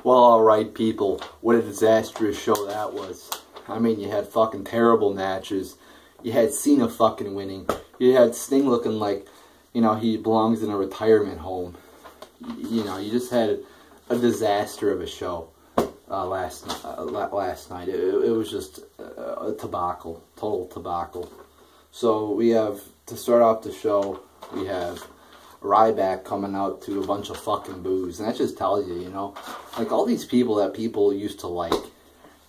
Well, alright people, what a disastrous show that was. I mean, you had fucking terrible matches. You had Cena fucking winning. You had Sting looking like, you know, he belongs in a retirement home. You know, you just had a disaster of a show last night. It was just a debacle, total debacle. So we have, to start off the show, we have Ryback coming out to a bunch of fucking boos. And that just tells you, you know, like all these people that people used to like.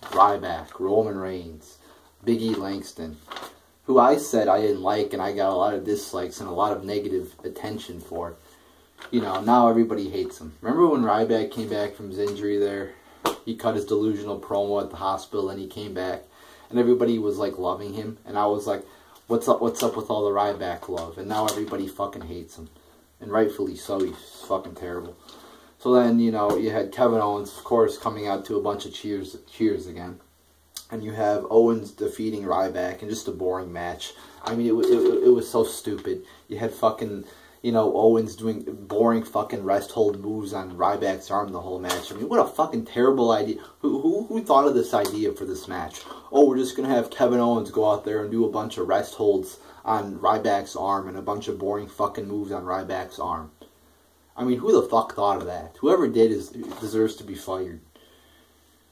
Ryback, Roman Reigns, Big E Langston, who I said I didn't like and I got a lot of dislikes and a lot of negative attention for. You know, now everybody hates him. Remember when Ryback came back from his injury there? He cut his delusional promo at the hospital and he came back. And everybody was like loving him. And I was like, what's up with all the Ryback love? And now everybody fucking hates him. And rightfully so, he's fucking terrible. So then, you know, you had Kevin Owens, of course, coming out to a bunch of cheers again. And you have Owens defeating Ryback in just a boring match. I mean, it was so stupid. You had fucking, you know, Owens doing boring fucking rest hold moves on Ryback's arm the whole match. I mean, what a fucking terrible idea. Who thought of this idea for this match? Oh, we're just going to have Kevin Owens go out there and do a bunch of rest holds on Ryback's arm and a bunch of boring fucking moves on Ryback's arm. I mean, who the fuck thought of that? Whoever did deserves to be fired.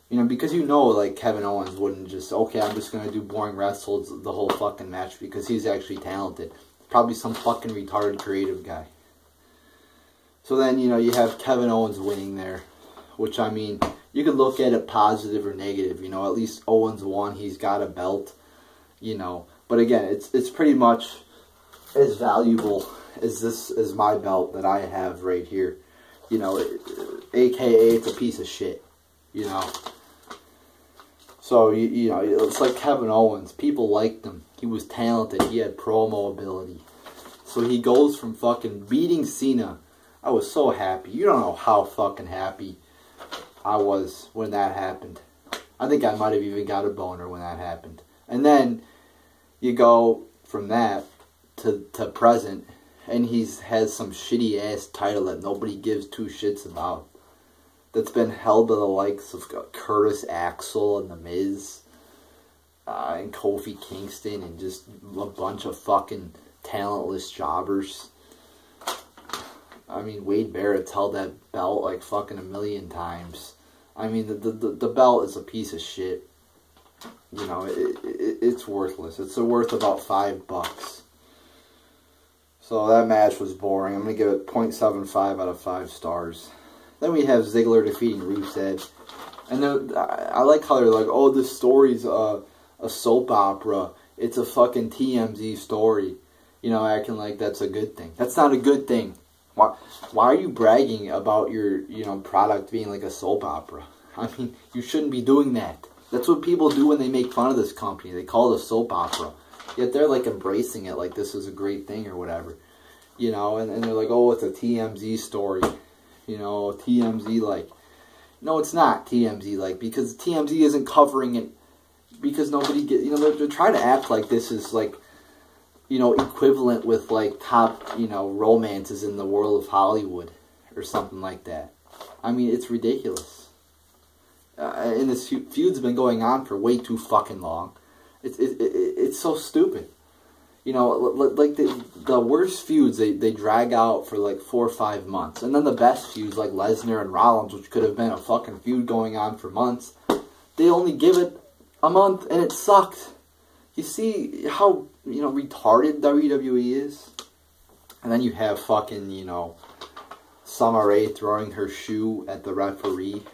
You know, because you know, like, Kevin Owens wouldn't just, okay, I'm just going to do boring rest holds the whole fucking match because he's actually talented. Probably some fucking retarded creative guy. So then, you know, you have Kevin Owens winning there. Which, I mean, you could look at it positive or negative. You know, at least Owens won. He's got a belt. You know. But again, it's pretty much as valuable is my belt that I have right here. You know, AKA it's a piece of shit. You know. So, you know, it's like Kevin Owens. People liked him. He was talented. He had promo ability. So he goes from fucking beating Cena. I was so happy. You don't know how fucking happy I was when that happened. I think I might have even got a boner when that happened. And then you go from that to present. And has some shitty ass title that nobody gives two shits about. That's been held by the likes of Curtis Axel and The Miz. And Kofi Kingston. And just a bunch of fucking talentless jobbers. I mean, Wade Barrett's held that belt like fucking a million times. I mean, the belt is a piece of shit. You know, it's worthless. It's worth about $5. So that match was boring. I'm going to give it 0.75 out of 5 stars. Then we have Ziggler defeating Rusev. And I like how they're like, oh, this story's a soap opera. It's a fucking TMZ story. You know, acting like that's a good thing. That's not a good thing. Why are you bragging about your, you know, product being like a soap opera? I mean, you shouldn't be doing that. That's what people do when they make fun of this company. They call it a soap opera. Yet they're like embracing it like this is a great thing or whatever. You know, and they're like, oh, it's a TMZ story. You know, TMZ like. No, it's not TMZ like, because TMZ isn't covering it because nobody you know, they're trying to act like this is like, you know, equivalent with like top, you know, romances in the world of Hollywood or something like that. I mean, it's ridiculous. And this feud's been going on for way too fucking long. It's so stupid. You know, like the worst feuds, they drag out for like 4 or 5 months. And then the best feuds, like Lesnar and Rollins, which could have been a fucking feud going on for months, they only give it a month and it sucks. You see how, you know, retarded WWE is? And then you have fucking, you know, Summer Rae throwing her shoe at the referee.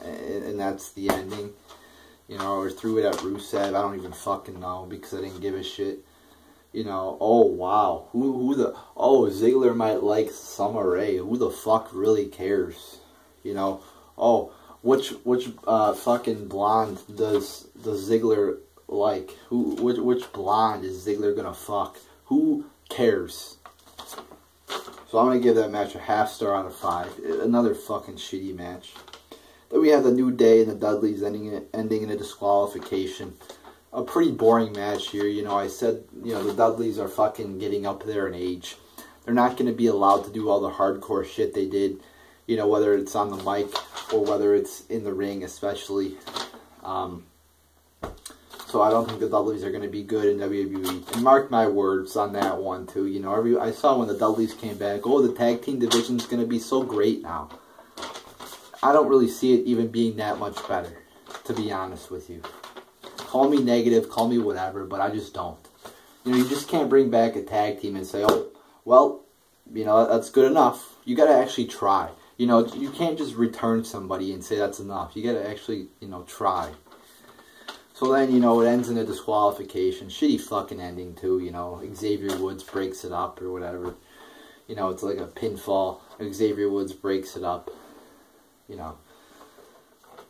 And that's the ending. You know, or threw it at Rusev. I don't even fucking know because I didn't give a shit. You know, oh wow. Oh, Ziggler might like Summer Rae. Who the fuck really cares? You know, oh, which fucking blonde does Ziggler like? Which blonde is Ziggler gonna fuck? Who cares? So I'm gonna give that match a ½ star out of 5. Another fucking shitty match. Then we have the New Day and the Dudleys ending in a disqualification. A pretty boring match here. You know, I said, you know, the Dudleys are fucking getting up there in age. They're not going to be allowed to do all the hardcore shit they did. You know, whether it's on the mic or whether it's in the ring, especially. So I don't think the Dudleys are going to be good in WWE. And mark my words on that one too. You know, I saw when the Dudleys came back, oh, the tag team division is going to be so great now. I don't really see it even being that much better, to be honest with you. Call me negative, call me whatever, but I just don't. You know, you just can't bring back a tag team and say, oh, well, you know, that's good enough. You got to actually try. You know, you can't just return somebody and say that's enough. You got to actually, you know, try. So then, you know, it ends in a disqualification. Shitty fucking ending, too, you know. Xavier Woods breaks it up or whatever. You know, it's like a pinfall. Xavier Woods breaks it up. You know.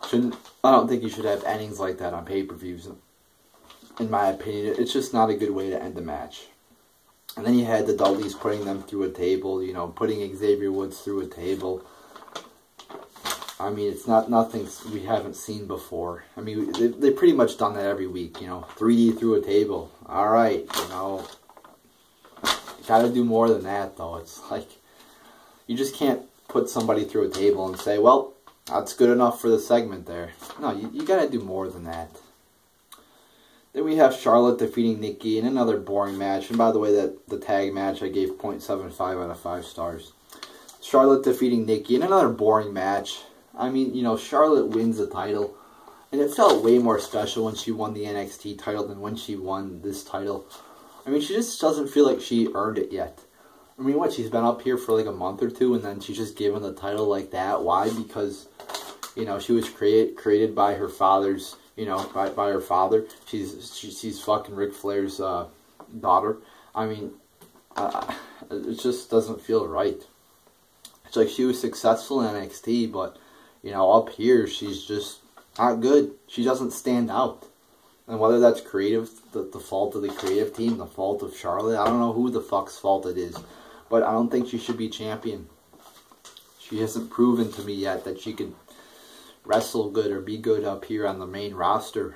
I don't think you should have endings like that on pay-per-views. In my opinion, it's just not a good way to end the match. And then you had the Dudleys putting them through a table, you know, putting Xavier Woods through a table. I mean, it's nothing we haven't seen before. I mean, they've pretty much done that every week, you know. 3D through a table. All right, you know. You got to do more than that, though. It's like, you just can't put somebody through a table and say, well, that's good enough for the segment there. No, you got to do more than that. Then we have Charlotte defeating Nikki in another boring match. And by the way, the tag match I gave 0.75 out of 5 stars. Charlotte defeating Nikki in another boring match. I mean, you know, Charlotte wins the title. And it felt way more special when she won the NXT title than when she won this title. I mean, she just doesn't feel like she earned it yet. I mean, what, she's been up here for like a month or two and then she's just given the title like that. Why? Because, you know, she was created by her father's, you know, by her father. She's fucking Ric Flair's daughter. I mean, it just doesn't feel right. It's like she was successful in NXT, but, you know, up here, she's just not good. She doesn't stand out. And whether that's creative, the fault of the creative team, the fault of Charlotte, I don't know who the fuck's fault it is. But I don't think she should be champion. She hasn't proven to me yet that she could wrestle good or be good up here on the main roster.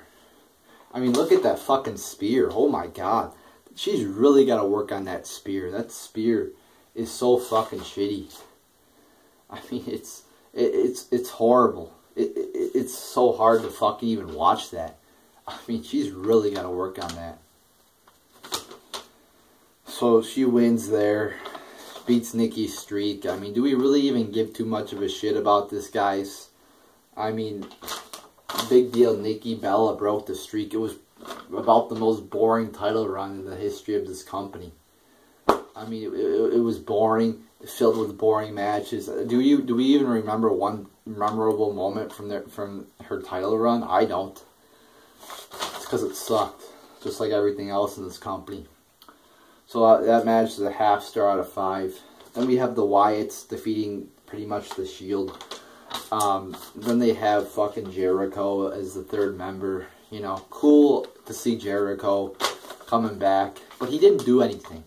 I mean, look at that fucking spear. Oh my god. She's really got to work on that spear. That spear is so fucking shitty. I mean, it's horrible. It's so hard to fucking even watch that. I mean, she's really got to work on that. So she wins there. Beats Nikki's streak. I mean, do we really even give too much of a shit about this, guys? I mean, big deal. Nikki Bella broke the streak. It was about the most boring title run in the history of this company. I mean, it was boring, filled with boring matches. Do we even remember one memorable moment from her title run? I don't. It's because it sucked, just like everything else in this company. So that match is a half star out of 5. Then we have the Wyatts defeating pretty much the Shield. Then they have fucking Jericho as the third member. You know, cool to see Jericho coming back, but he didn't do anything.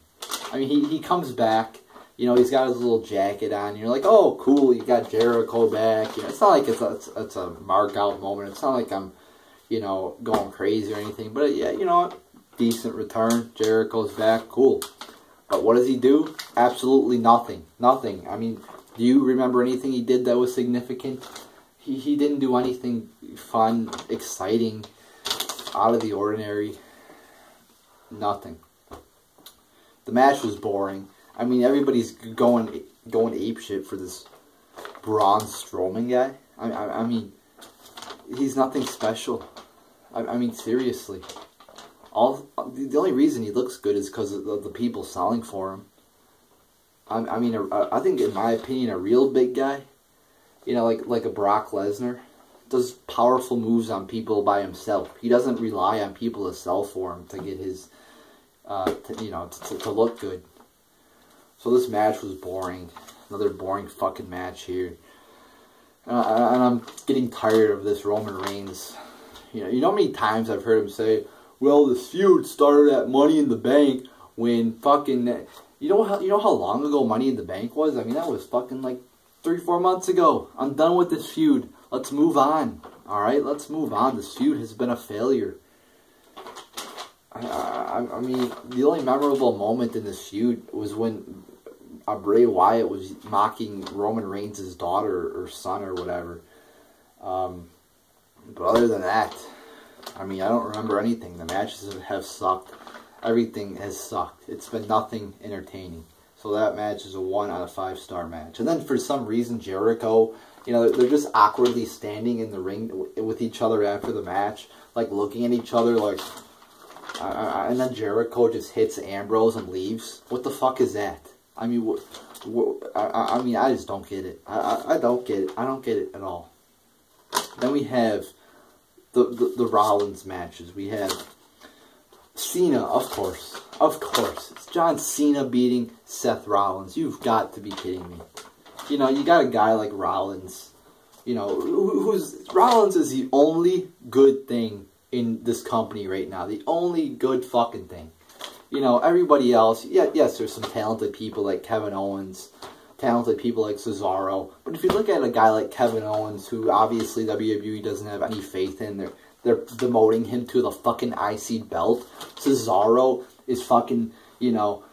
I mean, he comes back. You know, he's got his little jacket on. And you're like, oh, cool, you got Jericho back. You know, it's not like it's a mark out moment. It's not like I'm, you know, going crazy or anything. But yeah, you know what? Decent return. Jericho's back. Cool. But what does he do? Absolutely nothing. Nothing. I mean, do you remember anything he did that was significant? He didn't do anything fun, exciting, out of the ordinary. Nothing. The match was boring. I mean, everybody's going apeshit for this Braun Strowman guy. I mean, he's nothing special. I mean, seriously. The only reason he looks good is because of the people selling for him. I mean, I think, in my opinion, a real big guy, you know, like a Brock Lesnar, does powerful moves on people by himself. He doesn't rely on people to sell for him to get his, to look good. So this match was boring. Another boring fucking match here. And I'm getting tired of this Roman Reigns. You know how many times I've heard him say, well, this feud started at Money in the Bank when fucking... You know how long ago Money in the Bank was? I mean, that was fucking like 3-4 months ago. I'm done with this feud. Let's move on. Alright, let's move on. This feud has been a failure. I mean, the only memorable moment in this feud was when Bray Wyatt was mocking Roman Reigns' daughter or son or whatever. But other than that, I mean, I don't remember anything. The matches have sucked. Everything has sucked. It's been nothing entertaining. So that match is a 1 out of 5 star match. And then for some reason, Jericho, you know, they're just awkwardly standing in the ring with each other after the match, like looking at each other, like, and then Jericho just hits Ambrose and leaves. What the fuck is that? I mean, I mean, I just don't get it. I don't get it. I don't get it at all. Then we have the Rollins matches. We have Cena, of course. Of course. It's John Cena beating Seth Rollins. You've got to be kidding me. You know, you got a guy like Rollins. You know, Rollins is the only good thing in this company right now. The only good fucking thing. You know, everybody else, yes, there's some talented people like Kevin Owens, talented people like Cesaro. But if you look at a guy like Kevin Owens, who obviously WWE doesn't have any faith in, they're demoting him to the fucking IC belt. Cesaro is fucking, you know,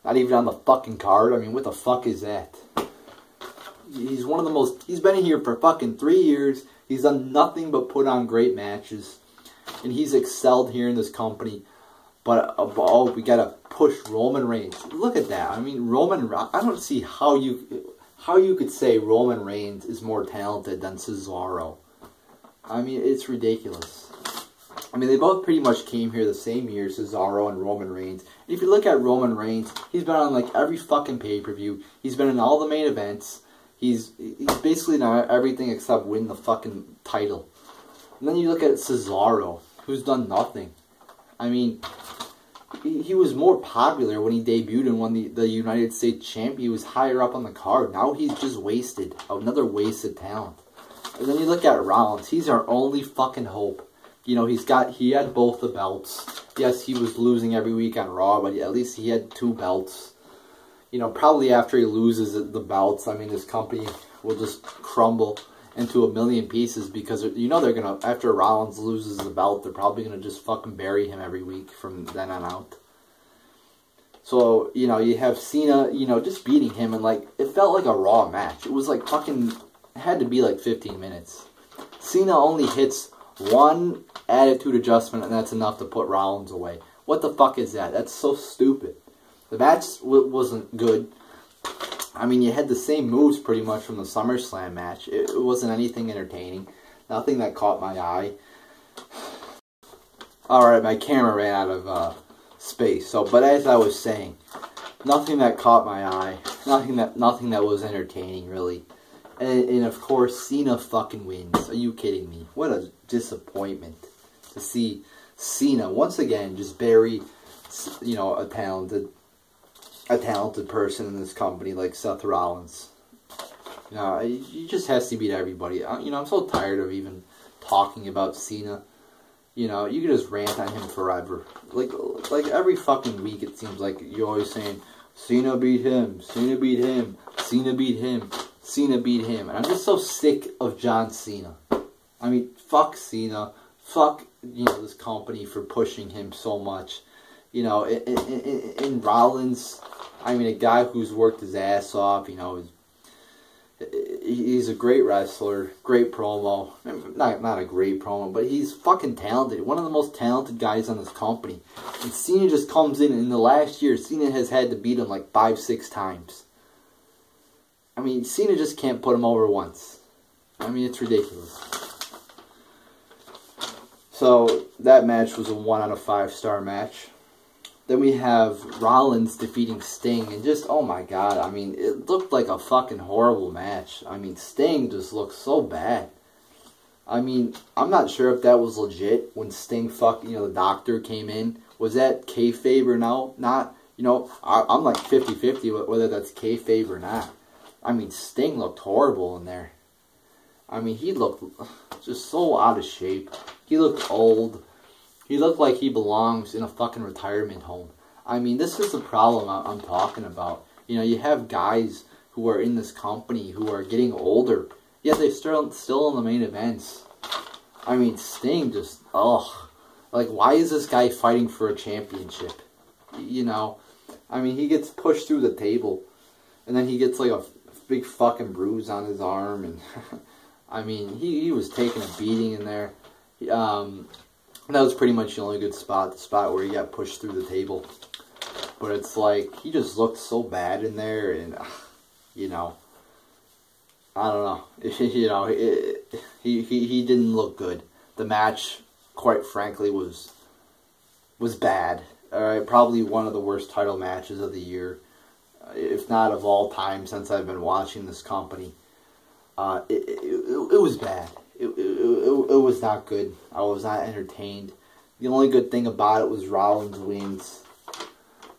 not even on the fucking card. I mean, what the fuck is that? He's one of the most, he's been here for fucking 3 years. He's done nothing but put on great matches. And he's excelled here in this company. But, oh, we gotta push Roman Reigns. Look at that. I mean, I don't see how you could say Roman Reigns is more talented than Cesaro. I mean, it's ridiculous. I mean, they both pretty much came here the same year, Cesaro and Roman Reigns. And if you look at Roman Reigns, he's been on, like, every fucking pay-per-view. He's been in all the main events. He's basically done everything except win the fucking title. And then you look at Cesaro, who's done nothing. I mean, he was more popular when he debuted and won the United States champion. He was higher up on the card. Now he's just wasted. Another wasted talent. And then you look at Rollins. He's our only fucking hope. You know, he had both the belts. Yes, he was losing every week on Raw, but at least he had 2 belts. You know, probably after he loses the belts, I mean, his company will just crumble into a million pieces because, you know, they're going to, after Rollins loses the belt, they're probably going to just fucking bury him every week from then on out. So, you know, you have Cena, you know, just beating him, and, like, it felt like a Raw match. It was, like, fucking, it had to be, like, 15 minutes. Cena only hits 1 attitude adjustment, and that's enough to put Rollins away. What the fuck is that? That's so stupid. The match wasn't good. I mean, you had the same moves pretty much from the SummerSlam match. It wasn't anything entertaining. Nothing that caught my eye. Alright, my camera ran out of space. So, but as I was saying, nothing that caught my eye. Nothing that was entertaining, really. And of course, Cena fucking wins. Are you kidding me? What a disappointment to see Cena once again just bury, you know, a talented person in this company like Seth Rollins. You know, he just has to beat everybody. You know, I'm so tired of even talking about Cena. You know, you can just rant on him forever. Like every fucking week it seems like you're always saying, Cena beat him, Cena beat him, Cena beat him, Cena beat him. And I'm just so sick of John Cena. I mean, fuck Cena. Fuck, you know, this company for pushing him so much. You know, in Rollins, I mean, a guy who's worked his ass off, you know, he's a great wrestler, great promo. Not a great promo, but he's fucking talented. One of the most talented guys on this company. And Cena just comes in the last year, Cena has had to beat him like 5-6 times. I mean, Cena just can't put him over once. I mean, it's ridiculous. So, that match was a 1 out of 5 star match. Then we have Rollins defeating Sting, and just, oh my god, I mean, it looked like a fucking horrible match. I mean, Sting just looked so bad. I mean, I'm not sure if that was legit when Sting the doctor came in. Was that kayfabe or no? Not, you know, I'm like 50-50 whether that's kayfabe or not. I mean, Sting looked horrible in there. I mean, he looked just so out of shape. He looked old. He looked like he belongs in a fucking retirement home. I mean, this is the problem I'm talking about. You know, you have guys who are in this company who are getting older, yet they're still in the main events. I mean, Sting just, ugh. Like, why is this guy fighting for a championship? You know, I mean, he gets pushed through the table, and then he gets like a big fucking bruise on his arm, and I mean, he was taking a beating in there. That was pretty much the only good spot, the spot where he got pushed through the table. But it's like, he just looked so bad in there, and, you know, I don't know. You know, he didn't look good. The match, quite frankly, was bad. All right, probably one of the worst title matches of the year, if not of all time since I've been watching this company. It was bad. It was not good. I was not entertained. The only good thing about it was Rollins wins.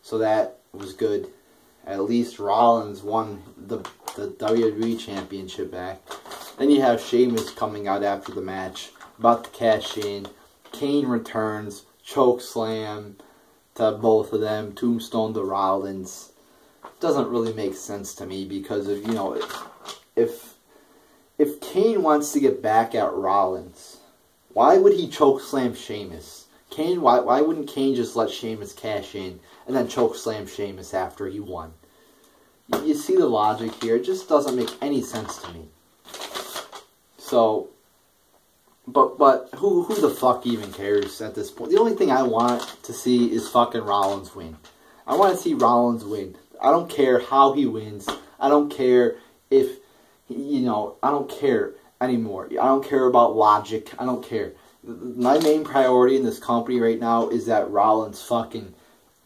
So that was good. At least Rollins won the WWE Championship back. Then you have Sheamus coming out after the match, about to cash in. Kane returns, choke slam to both of them, tombstone to Rollins. Doesn't really make sense to me because of, you know, if Kane wants to get back at Rollins, why would he choke slam Sheamus? Why wouldn't Kane just let Sheamus cash in and then choke slam Sheamus after he won? You see the logic here. It just doesn't make any sense to me. So, but who the fuck even cares at this point? The only thing I want to see is fucking Rollins win. I want to see Rollins win. I don't care how he wins. I don't care if, you know, I don't care anymore. I don't care about logic. I don't care. My main priority in this company right now is that Rollins fucking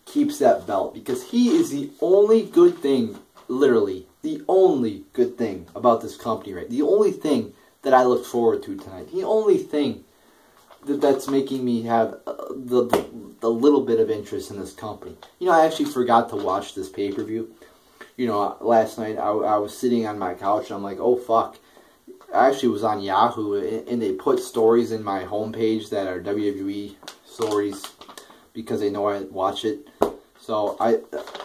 keeps that belt, because he is the only good thing, literally, the only good thing about this company, right? The only thing that I look forward to tonight. The only thing that's making me have the little bit of interest in this company. You know, I actually forgot to watch this pay-per-view. You know, last night I was sitting on my couch and I'm like, oh fuck. I actually was on Yahoo and they put stories in my homepage that are WWE stories because they know I watch it. So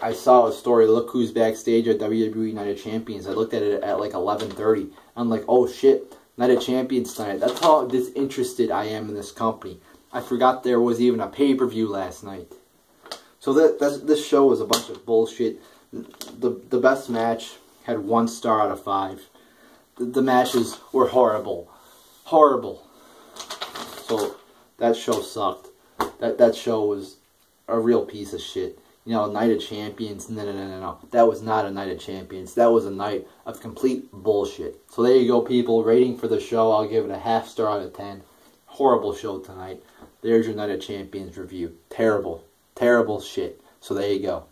I saw a story, look who's backstage at WWE Night of Champions. I looked at it at like 11:30. I'm like, oh shit, Night of Champions tonight. That's how disinterested I am in this company. I forgot there was even a pay-per-view last night. So this show was a bunch of bullshit. The best match had 1 star out of 5. The matches were horrible. Horrible. So that show sucked. That show was a real piece of shit. You know, Night of Champions, no. That was not a Night of Champions. That was a night of complete bullshit. So there you go, people. Rating for the show, I'll give it a half star out of 10. Horrible show tonight. There's your Night of Champions review. Terrible. Terrible shit. So there you go.